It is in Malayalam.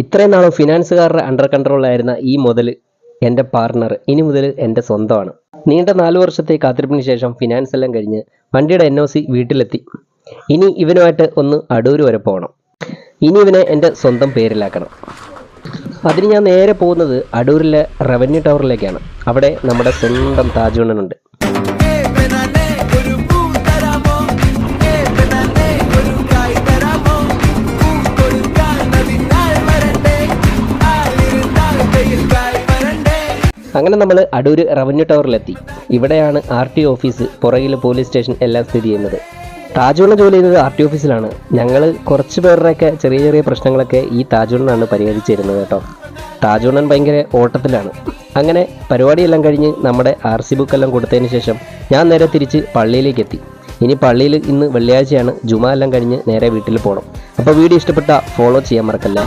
ഇത്രയും നാളും ഫിനാൻസുകാരുടെ അണ്ടർ കൺട്രോളിലായിരുന്ന ഈ മുതൽ എൻ്റെ പാർട്ണർ ഇനി മുതൽ എൻ്റെ സ്വന്തമാണ്. നീണ്ട 4 വർഷത്തെ കാത്തിരിപ്പിന് ശേഷം ഫിനാൻസ് എല്ലാം കഴിഞ്ഞ് വണ്ടിയുടെ NOC വീട്ടിലെത്തി. ഇനി ഇവനുമായിട്ട് ഒന്ന് അടൂർ വരെ പോകണം. ഇനി ഇവനെ എൻ്റെ സ്വന്തം പേരിലാക്കണം. അതിന് ഞാൻ നേരെ പോകുന്നത് അടൂരിലെ റവന്യൂ ടവറിലേക്കാണ്. അവിടെ നമ്മുടെ സ്വന്തം താജുണ്ണനുണ്ട്. അങ്ങനെ നമ്മൾ അടൂർ റവന്യൂ ടവറിലെത്തി. ഇവിടെയാണ് RTO ഓഫീസ്, പുറകിൽ പോലീസ് സ്റ്റേഷൻ എല്ലാം സ്ഥിതി ചെയ്യുന്നത്. താജുണ്ണൻ ജോലി ചെയ്യുന്നത് RTO ഓഫീസിലാണ്. ഞങ്ങൾ കുറച്ച് പേരുടെയൊക്കെ ചെറിയ ചെറിയ പ്രശ്നങ്ങളൊക്കെ ഈ താജുണ്ണനാണ് പരിഹരിച്ചു തരുന്നത് കേട്ടോ. താജുണ്ണൻ ഭയങ്കര ഓട്ടത്തിലാണ്. അങ്ങനെ പരിപാടിയെല്ലാം കഴിഞ്ഞ് നമ്മുടെ RC ബുക്കെല്ലാം കൊടുത്തതിന് ശേഷം ഞാൻ നേരെ തിരിച്ച് പള്ളിയിലേക്ക് എത്തി. ഇനി പള്ളിയിൽ ഇന്ന് വെള്ളിയാഴ്ചയാണ്. ജുമാ എല്ലാം കഴിഞ്ഞ് നേരെ വീട്ടിൽ പോകണം. അപ്പോൾ വീഡിയോ ഇഷ്ടപ്പെട്ട ഫോളോ ചെയ്യാൻ മറക്കല്ല.